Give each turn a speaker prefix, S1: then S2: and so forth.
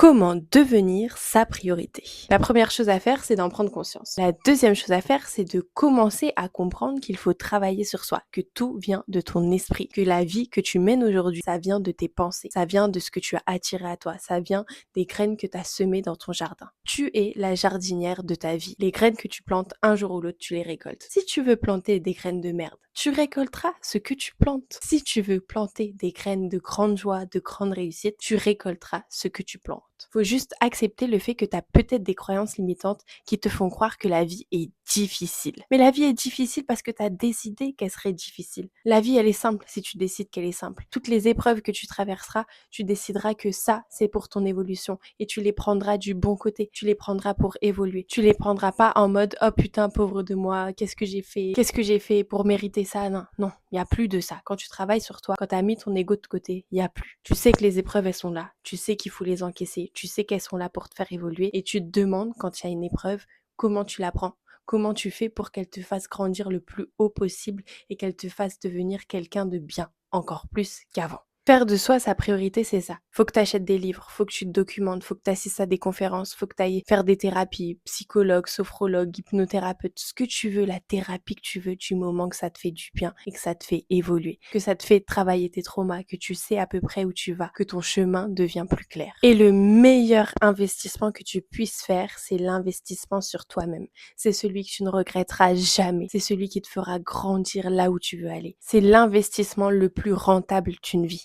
S1: Comment devenir sa priorité? La première chose à faire, c'est d'en prendre conscience. La deuxième chose à faire, c'est de commencer à comprendre qu'il faut travailler sur soi, que tout vient de ton esprit, que la vie que tu mènes aujourd'hui, ça vient de tes pensées, ça vient de ce que tu as attiré à toi, ça vient des graines que tu as semées dans ton jardin. Tu es la jardinière de ta vie. Les graines que tu plantes un jour ou l'autre, tu les récoltes. Si tu veux planter des graines de merde, tu récolteras ce que tu plantes. Si tu veux planter des graines de grande joie, de grande réussite, tu récolteras ce que tu plantes. Faut juste accepter le fait que tu as peut-être des croyances limitantes qui te font croire que la vie est difficile. Mais la vie est difficile parce que tu as décidé qu'elle serait difficile. La vie, elle est simple si tu décides qu'elle est simple. Toutes les épreuves que tu traverseras, tu décideras que ça, c'est pour ton évolution et tu les prendras du bon côté. Tu les prendras pour évoluer. Tu les prendras pas en mode oh putain pauvre de moi, qu'est-ce que j'ai fait? Qu'est-ce que j'ai fait pour mériter ça? Non, non, il y a plus de ça. Quand tu travailles sur toi, quand tu as mis ton ego de côté, il y a plus. Tu sais que les épreuves elles sont là. Tu sais qu'il faut les encaisser. Tu sais qu'elles sont là pour te faire évoluer et tu te demandes quand il y a une épreuve comment tu la prends. Comment tu fais pour qu'elle te fasse grandir le plus haut possible et qu'elle te fasse devenir quelqu'un de bien, encore plus qu'avant. Faire de soi sa priorité, c'est ça. Faut que tu achètes des livres, faut que tu te documentes, faut que tu assistes à des conférences, faut que tu ailles faire des thérapies, psychologue, sophrologue, hypnothérapeute, ce que tu veux, la thérapie que tu veux du moment que ça te fait du bien et que ça te fait évoluer, que ça te fait travailler tes traumas, que tu sais à peu près où tu vas, que ton chemin devient plus clair. Et le meilleur investissement que tu puisses faire, c'est l'investissement sur toi-même. C'est celui que tu ne regretteras jamais. C'est celui qui te fera grandir là où tu veux aller. C'est l'investissement le plus rentable d'une vie.